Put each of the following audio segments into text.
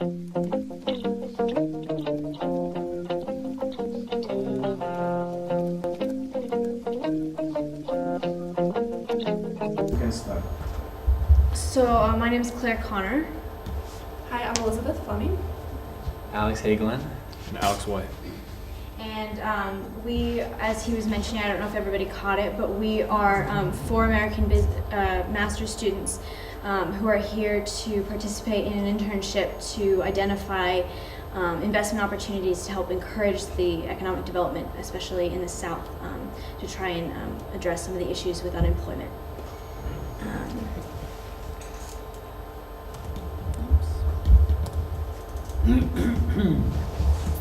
So my name is Claire Connor. Hi, I'm Elizabeth Fleming. Alex Hagelin. And Alex White. And we, as he was mentioning, I don't know if everybody caught it, but we are 4 American master's students who are here to participate in an internship to identify investment opportunities to help encourage the economic development, especially in the South, to try and address some of the issues with unemployment.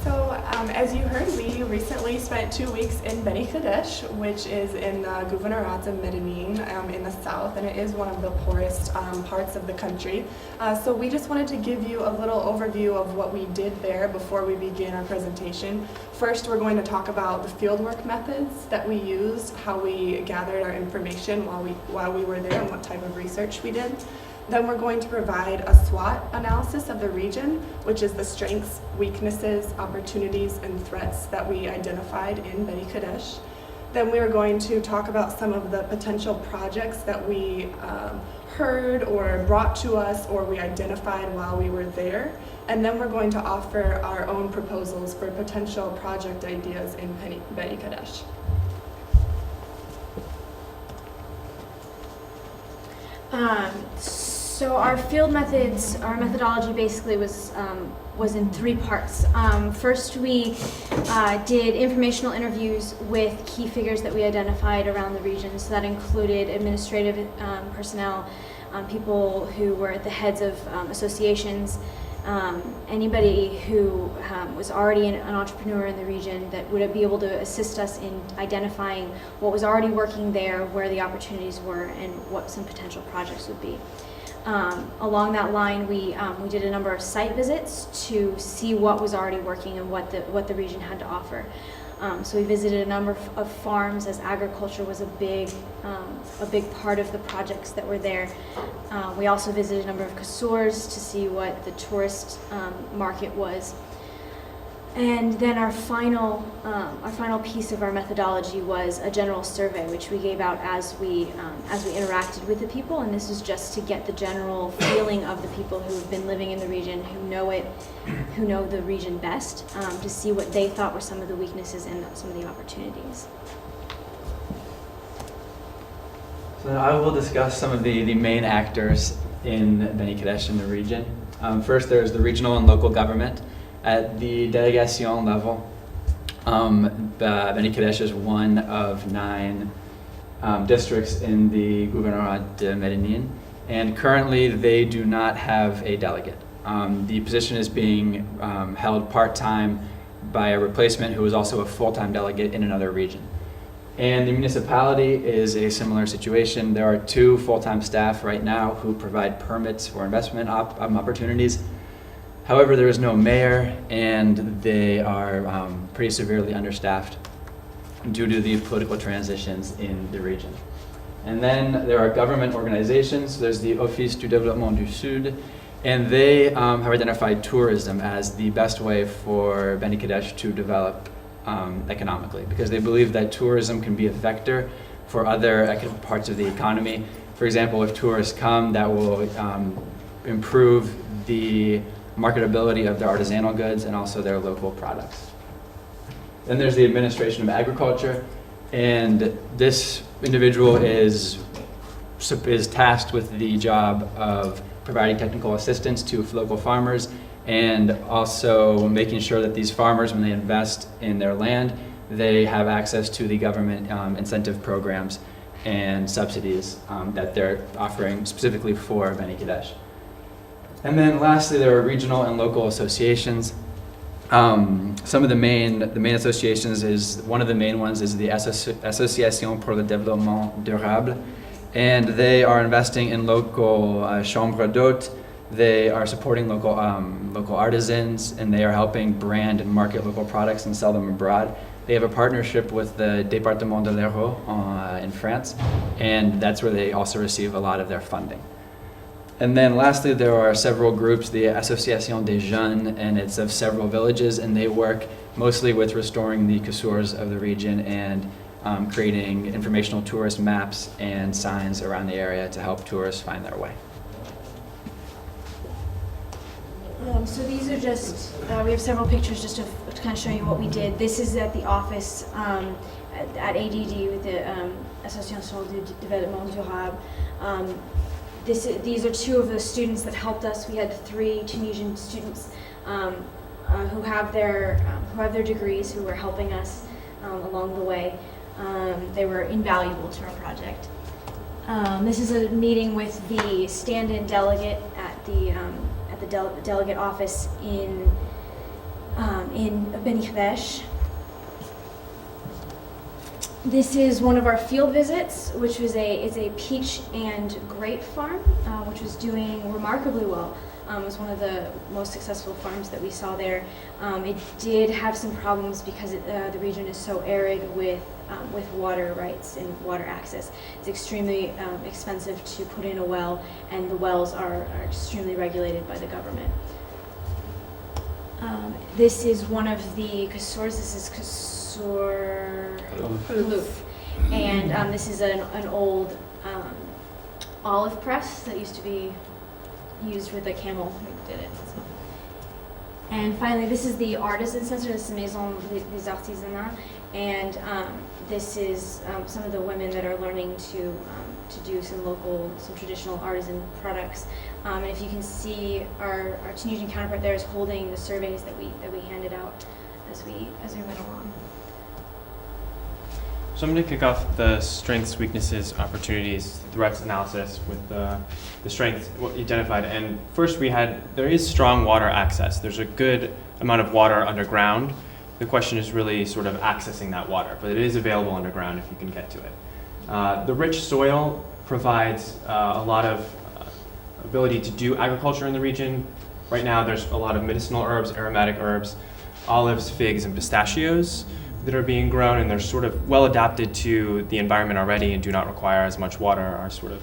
So, as you heard, we recently spent 2 weeks in Beni Khedach, which is in the Gouvernorat of Medellin in the south, and it is one of the poorest parts of the country. So we just wanted to give you a little overview of what we did there before we begin our presentation. First, we're going to talk about the fieldwork methods that we used, how we gathered our information while we were there, and what type of research we did. Then we're going to provide a SWOT analysis of the region, which is the strengths, weaknesses, opportunities, and threats that we identified in Beni Khedach. Then we are going to talk about some of the potential projects that we heard or brought to us or we identified while we were there. And then we're going to offer our own proposals for potential project ideas in Beni Khedach. So our field methods, our methodology basically was in 3 parts. First, we did informational interviews with key figures that we identified around the region. So that included administrative personnel, people who were at the heads of associations, anybody who was already an entrepreneur in the region that would be able to assist us in identifying what was already working there, where the opportunities were, and what some potential projects would be. Along that line, we did a number of site visits to see what was already working and what the region had to offer. So we visited a number of farms, as agriculture was a big part of the projects that were there. We also visited a number of kasurs to see what the tourist market was. And then our final piece of our methodology was a general survey, which we gave out as we interacted with the people. And this is just to get the general feeling of the people who have been living in the region, who know the region best, to see what they thought were some of the weaknesses and some of the opportunities. So I will discuss some of the main actors in Beni Khedach in the region. First, there's the regional and local government. At the delegation level, Beni Khedach is one of 9 districts in the Gouvernorat de Medellin, and currently they do not have a delegate. The position is being held part-time by a replacement who is also a full-time delegate in another region. And the municipality is a similar situation. There are 2 full-time staff right now who provide permits for investment opportunities. However, there is no mayor, and they are pretty severely understaffed due to the political transitions in the region. And then there are government organizations. There's the Office du Développement du Sud, and they have identified tourism as the best way for Beni Khedach to develop economically, because they believe that tourism can be a vector for other parts of the economy. For example, if tourists come, that will improve the marketability of their artisanal goods and also their local products. Then there's the Administration of Agriculture, and this individual is tasked with the job of providing technical assistance to local farmers and also making sure that these farmers, when they invest in their land, they have access to the government incentive programs and subsidies that they're offering specifically for Beni Khedach. And then lastly, there are regional and local associations. Some of the main associations one of the main ones is the Association pour le Développement Durable, and they are investing in local chambres d'hôtes. They are supporting local artisans, and they are helping brand and market local products and sell them abroad. They have a partnership with the Département de l'Hérault in France, and that's where they also receive a lot of their funding. And then lastly, there are several groups, the Association des Jeunes, and it's of several villages, and they work mostly with restoring the kasurs of the region and creating informational tourist maps and signs around the area to help tourists find their way. So these are just, we have several pictures just to kind of show you what we did. This is at the office at ADD with the Association du Développement Durable. These are two of the students that helped us. We had 3 Tunisian students who have their degrees, who were helping us along the way. They were invaluable to our project. This is a meeting with the stand-in delegate at the delegate office in Beni Khedach. This is one of our field visits, which is a peach and grape farm, which was doing remarkably well. It was one of the most successful farms that we saw there. It did have some problems because the region is so arid with water rights and water access. It's extremely expensive to put in a well, and the wells are extremely regulated by the government. This is one of the kasurs. This is kasur Palouf. And this is an old olive press that used to be used with the camel who did it. So. And finally, this is the Artisan Sensor. This is Maison des Artisans, and this is some of the women that are learning to do some traditional artisan products. And if you can see, our Tunisian counterpart there is holding the surveys that we handed out as we went along. So I'm going to kick off the strengths, weaknesses, opportunities, threats analysis with the strengths identified. And first there is strong water access. There's a good amount of water underground. The question is really sort of accessing that water, but it is available underground if you can get to it. The rich soil provides a lot of ability to do agriculture in the region. Right now there's a lot of medicinal herbs, aromatic herbs, olives, figs, and pistachios that are being grown, and they're sort of well adapted to the environment already and do not require as much water, are sort of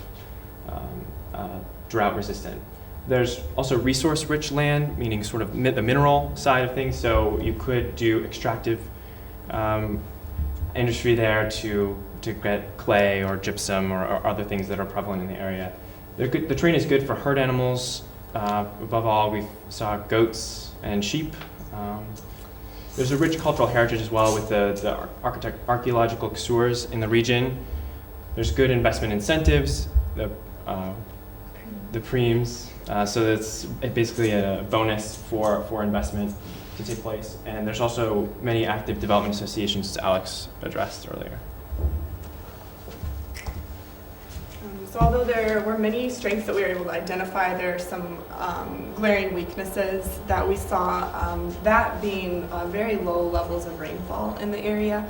drought resistant. There's also resource-rich land, meaning sort of the mineral side of things, so you could do extractive industry there to get clay or gypsum or other things that are prevalent in the area. The terrain is good for herd animals. Above all, we saw goats and sheep. There's a rich cultural heritage as well with the archaeological kasurs in the region. There's good investment incentives, the preems, so it's basically a bonus for investment to take place. And there's also many active development associations, as Alex addressed earlier. So although there were many strengths that we were able to identify, there are some glaring weaknesses that we saw, that being very low levels of rainfall in the area.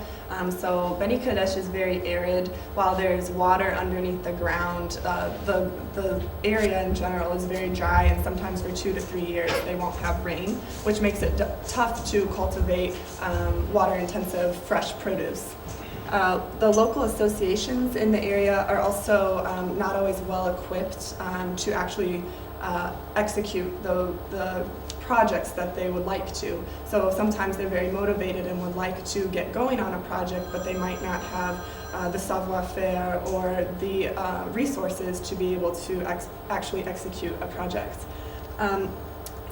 So Beni Khedach is very arid. While there's water underneath the ground, the area in general is very dry, and sometimes for 2 to 3 years they won't have rain, which makes it tough to cultivate water-intensive fresh produce. The local associations in the area are also not always well equipped to actually execute the projects that they would like to. So sometimes they're very motivated and would like to get going on a project, but they might not have the savoir-faire or the resources to be able to actually execute a project.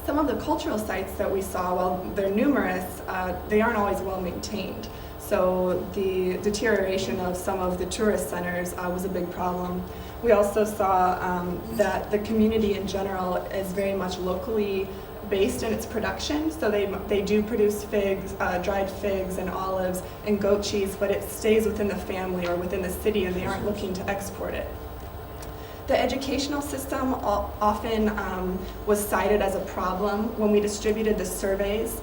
Some of the cultural sites that we saw, while they're numerous, they aren't always well maintained. So the deterioration of some of the tourist centers was a big problem. We also saw that the community in general is very much locally based in its production. So they do produce figs, dried figs and olives and goat cheese, but it stays within the family or within the city, and they aren't looking to export it. The educational system often was cited as a problem. When we distributed the surveys,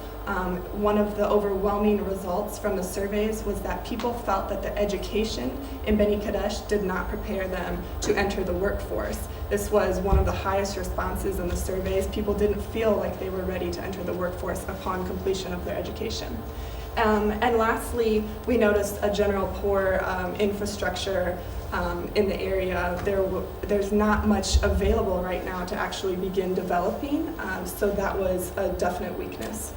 one of the overwhelming results from the surveys was that people felt that the education in Beni Khedach did not prepare them to enter the workforce. This was one of the highest responses in the surveys. People didn't feel like they were ready to enter the workforce upon completion of their education. And lastly, we noticed a general poor infrastructure in the area. There's not much available right now to actually begin developing, so that was a definite weakness.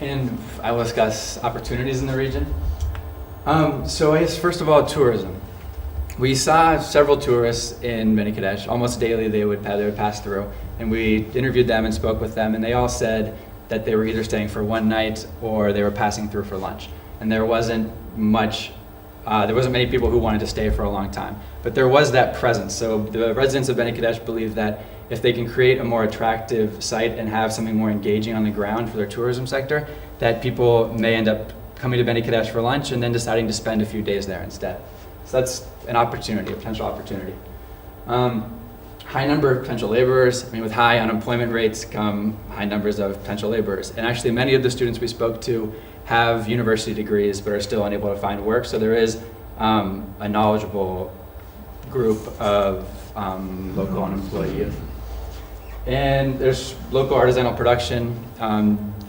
And I will discuss opportunities in the region. So I guess first of all, tourism. We saw several tourists in Beni Khedach. Almost daily they would pass through, and we interviewed them and spoke with them, and they all said that they were either staying for one night or they were passing through for lunch. And there wasn't many people who wanted to stay for a long time. But there was that presence. So the residents of Beni Khedach believe that if they can create a more attractive site and have something more engaging on the ground for their tourism sector, that people may end up coming to Beni Khedach for lunch and then deciding to spend a few days there instead. So that's an opportunity, a potential opportunity. High number of potential laborers. I mean, with high unemployment rates come high numbers of potential laborers. And actually many of the students we spoke to have university degrees but are still unable to find work. So there is a knowledgeable group of local unemployed youth. And there's local artisanal production.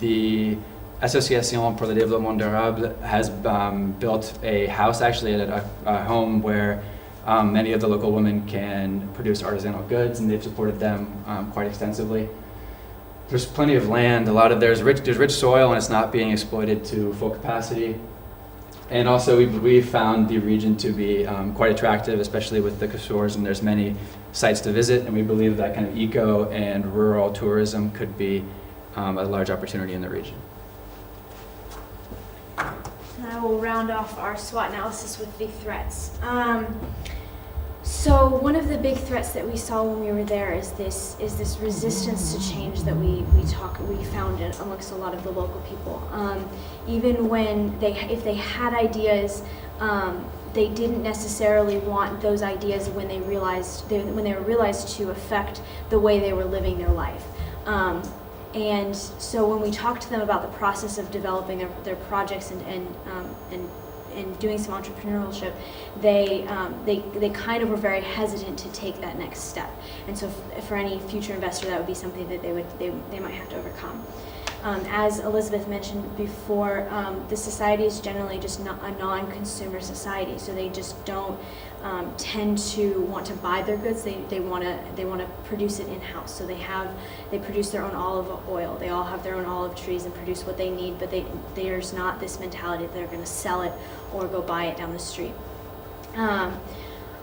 The Association pour le Développement Durable has built a house, actually at a home where many of the local women can produce artisanal goods, and they've supported them quite extensively. There's plenty of land. There's rich soil, and it's not being exploited to full capacity. And also, we found the region to be quite attractive, especially with the shores, and there's many sites to visit. And we believe that kind of eco and rural tourism could be a large opportunity in the region. And I will round off our SWOT analysis with big threats. So one of the big threats that we saw when we were there is this resistance to change that we found amongst a lot of the local people. Even when if they had ideas, they didn't necessarily want those ideas when they were realized to affect the way they were living their life. And so when we talked to them about the process of developing their projects and doing some entrepreneurship, they kind of were very hesitant to take that next step. And so for any future investor, that would be something that they might have to overcome. As Elizabeth mentioned before, the society is generally just not a non-consumer society, so they just don't tend to want to buy their goods. They want to produce it in-house. So they produce their own olive oil. They all have their own olive trees and produce what they need, but there's not this mentality that they're going to sell it or go buy it down the street.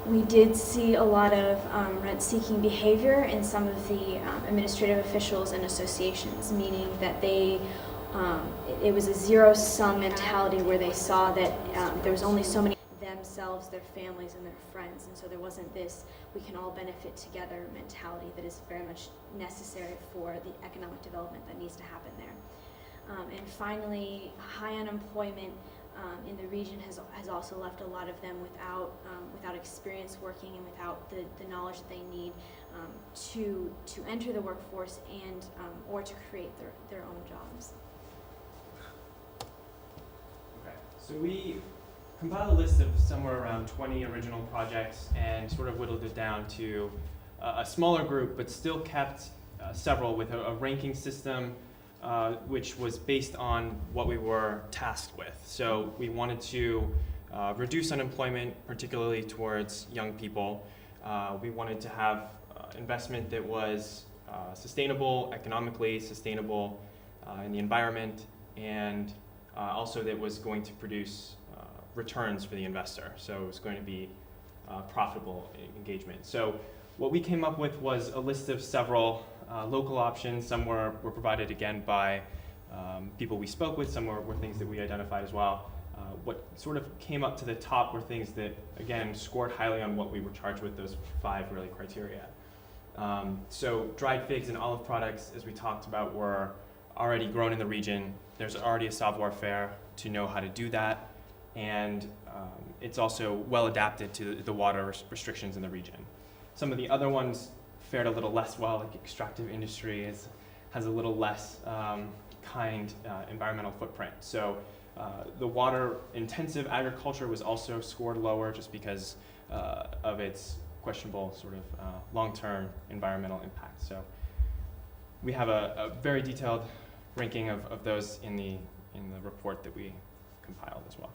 We did see a lot of rent-seeking behavior in some of the administrative officials and associations, meaning that it was a zero-sum mentality where they saw that there was only so many themselves, their families, and their friends, and so there wasn't this we can all benefit together mentality that is very much necessary for the economic development that needs to happen there. And finally, high unemployment in the region has also left a lot of them without experience working and without the knowledge that they need to enter the workforce and or to create their own jobs. Okay, so we compiled a list of somewhere around 20 original projects and sort of whittled it down to a smaller group, but still kept several with a ranking system which was based on what we were tasked with. So we wanted to reduce unemployment, particularly towards young people. We wanted to have investment that was sustainable, economically sustainable in the environment, and also that was going to produce returns for the investor. So it was going to be profitable engagement. So what we came up with was a list of several local options. Some were provided again by people we spoke with, some were things that we identified as well. What sort of came up to the top were things that, again, scored highly on what we were charged with, those 5 really criteria. So dried figs and olive products, as we talked about, were already grown in the region. There's already a savoir-faire to know how to do that, and it's also well adapted to the water restrictions in the region. Some of the other ones fared a little less well, like extractive industry has a little less kind environmental footprint. So the water-intensive agriculture was also scored lower just because of its questionable sort of long-term environmental impact. So we have a very detailed ranking of those in the report that we compiled as well.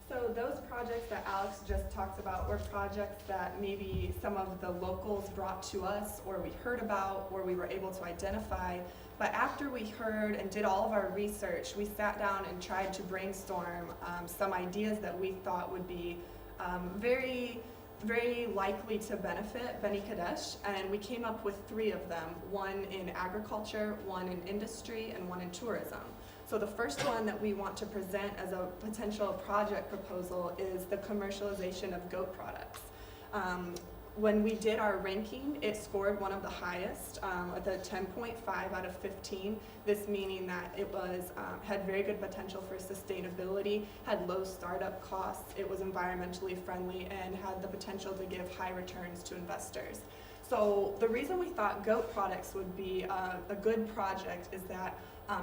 So those projects that Alex just talked about were projects that maybe some of the locals brought to us, or we heard about, or we were able to identify. But after we heard and did all of our research, we sat down and tried to brainstorm some ideas that we thought would be very likely to benefit Beni Khedach, and we came up with 3 of them, one in agriculture, one in industry, and one in tourism. So the first one that we want to present as a potential project proposal is the commercialization of goat products. When we did our ranking, it scored one of the highest, at the 10.5 out of 15. This meaning that it was had very good potential for sustainability, had low startup costs, it was environmentally friendly, and had the potential to give high returns to investors. So the reason we thought goat products would be a good project is that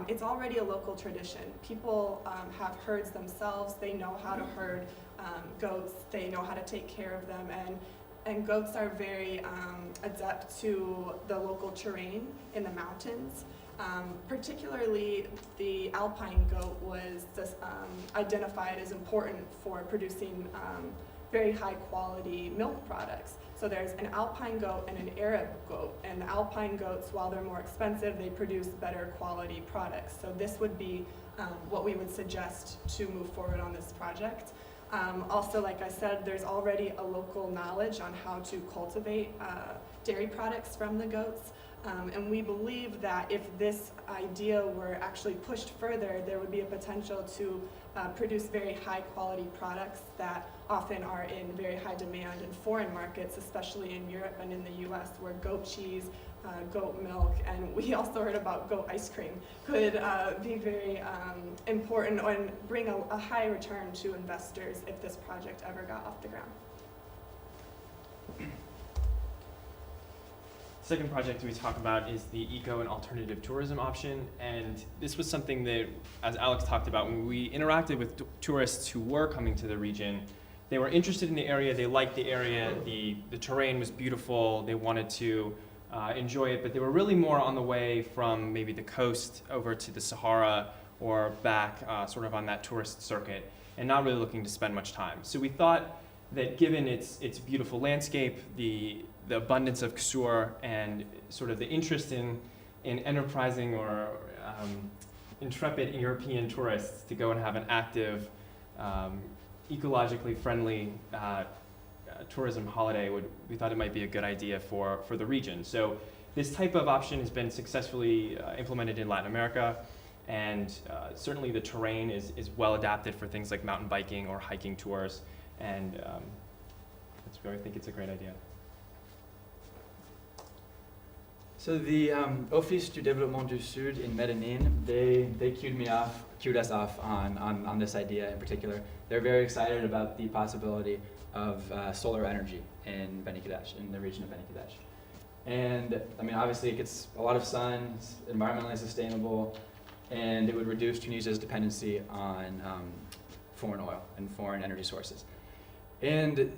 it's already a local tradition. People have herds themselves, they know how to herd goats, they know how to take care of them, and goats are very adept to the local terrain in the mountains. Particularly the alpine goat was identified as important for producing very high quality milk products. So there's an alpine goat and an Arab goat, and the alpine goats, while they're more expensive, they produce better quality products. So this would be what we would suggest to move forward on this project. Also, like I said, there's already a local knowledge on how to cultivate dairy products from the goats. And we believe that if this idea were actually pushed further, there would be a potential to produce very high quality products that often are in very high demand in foreign markets, especially in Europe and in the US, where goat cheese, goat milk, and we also heard about goat ice cream could be very important and bring a high return to investors if this project ever got off the ground. Second project we talk about is the eco and alternative tourism option, and this was something that, as Alex talked about, when we interacted with tourists who were coming to the region, they were interested in the area, they liked the area, the terrain was beautiful, they wanted to enjoy it, but they were really more on the way from maybe the coast over to the Sahara or back sort of on that tourist circuit, and not really looking to spend much time. So we thought that given its beautiful landscape, the abundance of kusur, and sort of the interest in enterprising or intrepid European tourists to go and have an active, ecologically friendly tourism holiday, we thought it might be a good idea for the region. So this type of option has been successfully implemented in Latin America, and certainly the terrain is well adapted for things like mountain biking or hiking tours, and that's why I think it's a great idea. So the Office du Développement du Sud in Medellin, they cued us off on this idea in particular. They're very excited about the possibility of solar energy in Beni Khedach, in the region of Beni Khedach. And I mean, obviously it gets a lot of sun, it's environmentally sustainable, and it would reduce Tunisia's dependency on foreign oil and foreign energy sources. And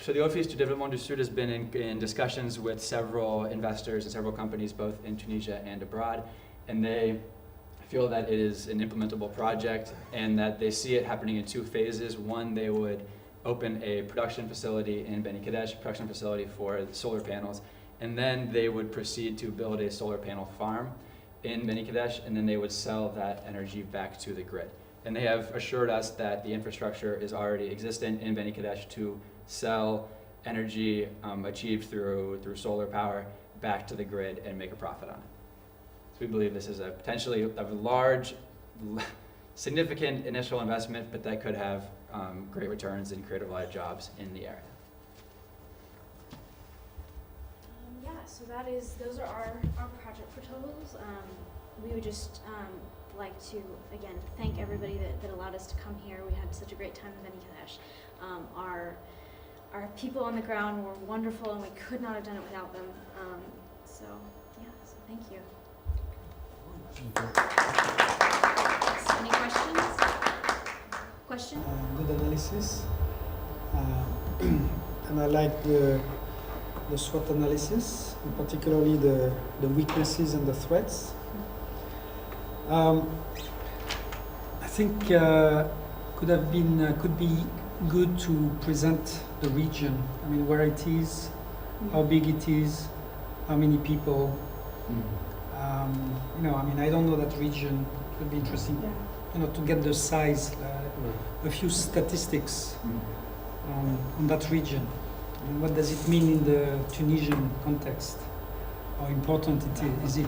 so the Office du Développement du Sud has been in discussions with several investors and several companies both in Tunisia and abroad, and they feel that it is an implementable project and that they see it happening in 2 phases. One, they would open a production facility in Beni Khedach, production facility for solar panels, and then they would proceed to build a solar panel farm in Beni Khedach, and then they would sell that energy back to the grid. And they have assured us that the infrastructure is already existent in Beni Khedach to sell energy achieved through solar power back to the grid and make a profit on it. So we believe this is a potentially a large, significant initial investment, but that could have great returns and create a lot of jobs in the area. Yeah, so those are our project proposals. We would just like to, again, thank everybody that allowed us to come here. We had such a great time in Beni Khedach. Our people on the ground were wonderful, and we could not have done it without them. So thank you. Any questions? Question? Good analysis. And I like the SWOT analysis, and particularly the weaknesses and the threats. I think could be good to present the region. I mean, where it is, how big it is, how many people. I mean, I don't know that region. It would be interesting, to get the size, a few statistics on that region. I mean, what does it mean in the Tunisian context? How important is it?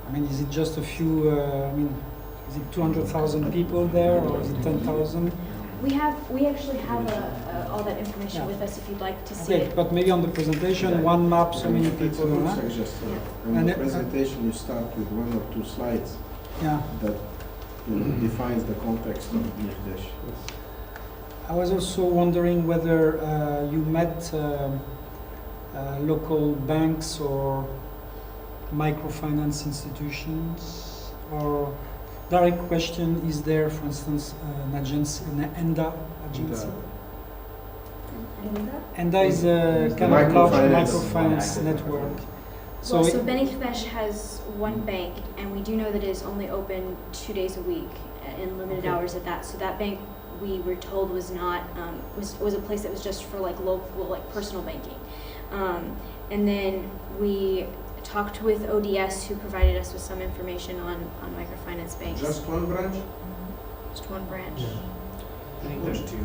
I mean, is it just a few? Is it 200,000 people there, or is it 10,000? We actually have all that information with us if you'd like to see it. But maybe on the presentation, one map, so many people. In the presentation, you start with 1 or 2 slides that defines the context of Beni Khedach. I was also wondering whether you met local banks or microfinance institutions, or direct question, is there, for instance, an agency, an ENDA agency? ENDA is a kind of large microfinance network. So Beni Khedach has one bank, and we do know that it is only open 2 days a week in limited hours at that. So that bank, we were told, was not was a place that was just for like local, like personal banking. And then we talked with ODS, who provided us with some information on microfinance banks. Just one branch? Just one branch. I think there's 2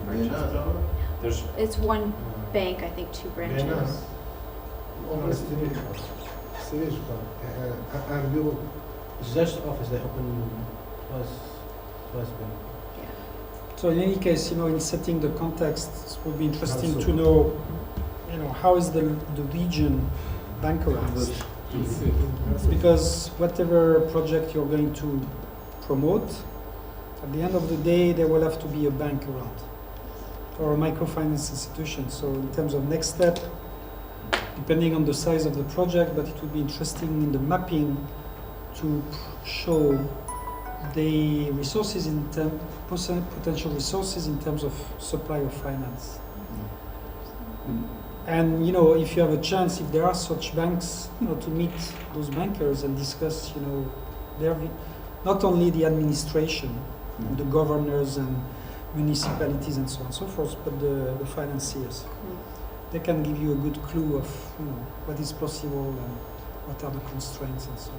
branches. It's one bank, I think 2 branches. And you just office they open twice a week. So in any case, in setting the context, it would be interesting to know, how is the region bankerized? Because whatever project you're going to promote, at the end of the day, there will have to be a bank around, or a microfinance institution. So in terms of next step, depending on the size of the project, but it would be interesting in the mapping to show the resources potential resources in terms of supply of finance. And if you have a chance, if there are such banks, to meet those bankers and discuss, not only the administration, the governors and municipalities and so on and so forth, but the financiers. They can give you a good clue of what is possible and what are the constraints and so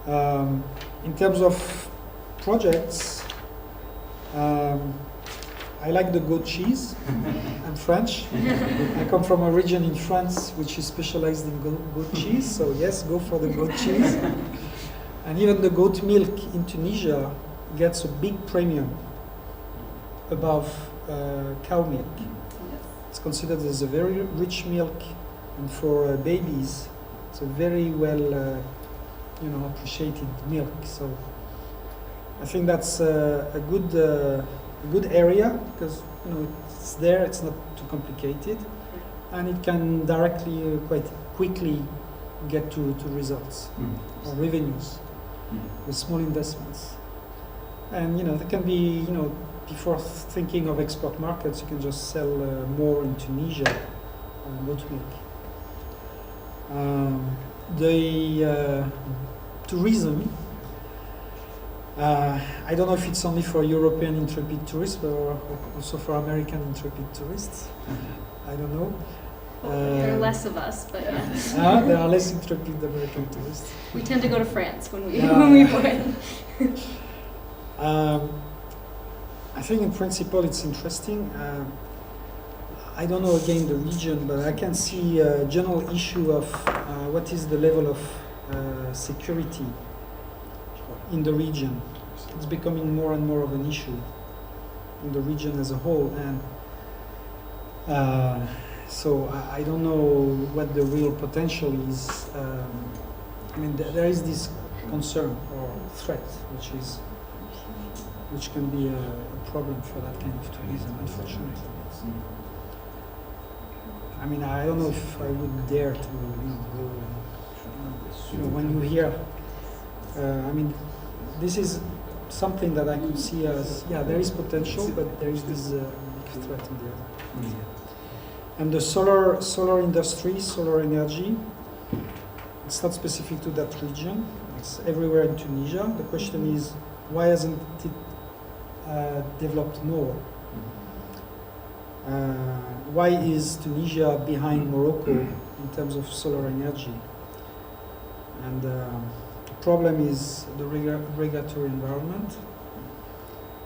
on. In terms of projects, I like the goat cheese. I'm French. I come from a region in France which is specialized in goat cheese, so yes, go for the goat cheese. And even the goat milk in Tunisia gets a big premium above cow milk. It's considered as a very rich milk, and for babies, it's a very well, appreciated milk. So I think that's a good area, because it's there, it's not too complicated, and it can directly, quite quickly, get to results or revenues with small investments. And there can be, before thinking of export markets, you can just sell more in Tunisia, goat milk. The tourism, I don't know if it's only for European intrepid tourists or also for American intrepid tourists. I don't know. There are less of us, but yeah. There are less intrepid American tourists. We tend to go to France when we win. I think in principle it's interesting. I don't know again the region, but I can see a general issue of what is the level of security in the region. It's becoming more and more of an issue in the region as a whole, and so I don't know what the real potential is. There is this concern or threat, which can be a problem for that kind of tourism, unfortunately. I don't know if I would dare to go. When you hear, this is something that I could see as, there is potential, but there is this big threat in there. And the solar industry, solar energy, it's not specific to that region. It's everywhere in Tunisia. The question is, why hasn't it developed more? Why is Tunisia behind Morocco in terms of solar energy? And the problem is the regulatory environment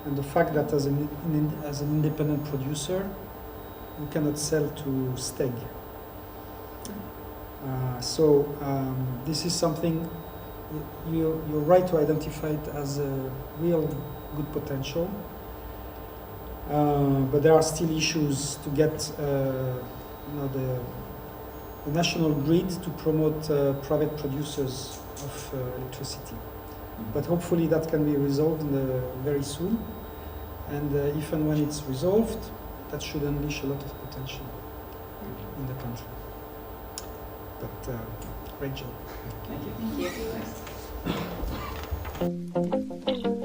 and the fact that as an independent producer, you cannot sell to STEG. This is something you're right to identify it as a real good potential. But there are still issues to get the national grid to promote private producers of electricity. But hopefully that can be resolved very soon. And if and when it's resolved, that should unleash a lot of potential in the country. But great job. Thank you. Thank you.